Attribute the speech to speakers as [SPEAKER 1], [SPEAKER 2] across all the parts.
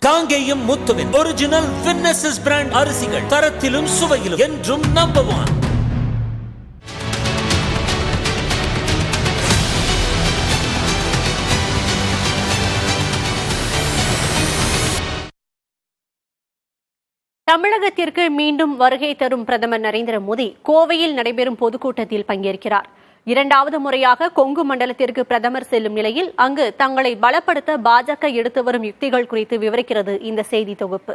[SPEAKER 1] காங்கேயம் முத்துவின் ஒரிஜினல் வின்னசஸ் பிராண்ட் அரிசிகள் தரத்திலும் சுவையிலும் என்றும் நம்பர் 1.
[SPEAKER 2] தமிழகத்திற்கு மீண்டும் வருகை தரும் பிரதமர் நரேந்திர மோடி கோவையில் நடைபெறும் பொதுக்கூட்டத்தில் பங்கேற்கிறார். 2வது முறையாக கொங்கு மண்டலத்திற்கு பிரதமர் செல்லும் நிலையில் அங்கு தங்களை பலப்படுத்த பாஜக எடுத்து வரும் யுக்திகள் குறித்து விவரிக்கிறது இந்த செய்தி தொகுப்பு.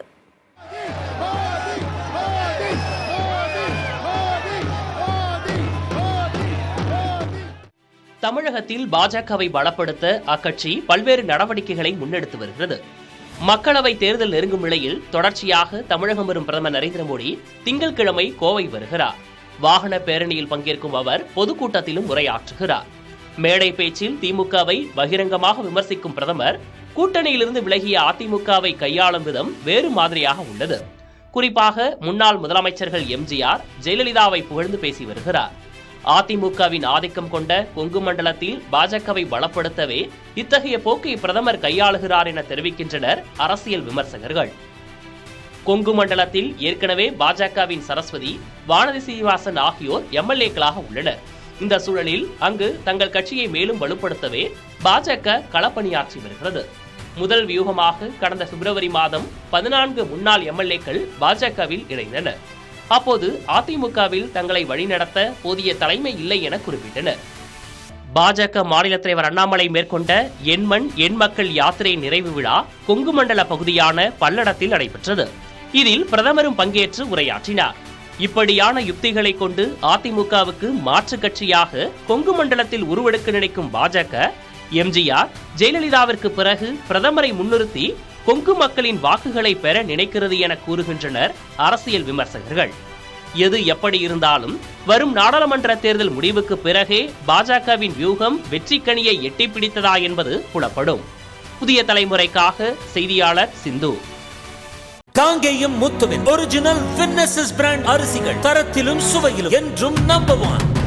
[SPEAKER 3] தமிழகத்தில் பாஜகவை பலப்படுத்த அக்கட்சி பல்வேறு நடவடிக்கைகளை முன்னெடுத்து வருகிறது. மக்களவை தேர்தல் நெருங்கும் நிலையில் தொடர்ச்சியாக தமிழகம் வரும் பிரதமர் நரேந்திர மோடி திங்கட்கிழமை கோவை வருகிறார். வாகன பேரணியில் பங்கேற்கும் அவர் பொதுக்கூட்டத்திலும் உரையாற்றுகிறார். மேடை பேச்சில் திமுகவை பகிரங்கமாக விமர்சிக்கும் பிரதமர் கூட்டணியிலிருந்து விலகிய அதிமுகவை கையாளும் விதம் வேறு மாதிரியாக உள்ளது. குறிப்பாக முன்னாள் முதலமைச்சர்கள் எம்ஜிஆர், ஜெயலலிதாவை புகழ்ந்து பேசி வருகிறார். அதிமுகவின் ஆதிக்கம் கொண்ட கொங்கு மண்டலத்தில் பாஜகவை பலப்படுத்தவே இத்தகைய போக்கை பிரதமர் கையாளுகிறார் என தெரிவிக்கின்றனர் அரசியல் விமர்சகர்கள். கொங்கு மண்டலத்தில் ஏற்கனவே பாஜகவின் சரஸ்வதி, வானதி சீனிவாசன் ஆகியோர் எம்எல்ஏக்களாக உள்ளனர். இந்த சூழலில் அங்கு தங்கள் கட்சியை மேலும் வலுப்படுத்தவே பாஜக களப்பணியாற்றி வருகிறது. முதல் வியூகமாக கடந்த பிப்ரவரி மாதம் 14 முன்னாள் எம்எல்ஏக்கள் பாஜகவில் இணைந்தனர். அப்போது அதிமுகவில் தங்களை வழிநடத்த போதிய தலைமை இல்லை என குறிப்பிட்டனர். பாஜக மாநில தலைவர் அண்ணாமலை மேற்கொண்ட என் மண் என் மக்கள் யாத்திரை நிறைவு விழா கொங்கு மண்டல பகுதியான பல்லடத்தில் நடைபெற்றது. இதில் பிரதமரும் பங்கேற்று உரையாற்றினார். இப்படியான யுக்திகளை கொண்டு அதிமுகவுக்கு மாற்று கட்சியாக கொங்கு மண்டலத்தில் உருவெடுக்க நினைக்கும் பாஜக எம்ஜிஆர், ஜெயலலிதாவிற்கு பிறகு பிரதமரை முன்னிறுத்தி கொங்கு மக்களின் வாக்குகளை பெற நினைக்கிறது என கூறுகின்றனர் அரசியல் விமர்சகர்கள். எது எப்படி இருந்தாலும் வரும் நாடாளுமன்ற தேர்தல் முடிவுக்கு பிறகே பாஜகவின் வியூகம் வெற்றி கனியை எட்டி பிடித்ததா என்பது புலப்படும். புதிய தலைமுறைக்காக செய்தியாளர் சிந்து.
[SPEAKER 1] காங்கேயம் முத்துவின் ஒரிஜினல் வின்னசஸ் பிராண்ட் அரிசிகள் தரத்திலும் சுவையிலும் என்றும் நம்பர் 1.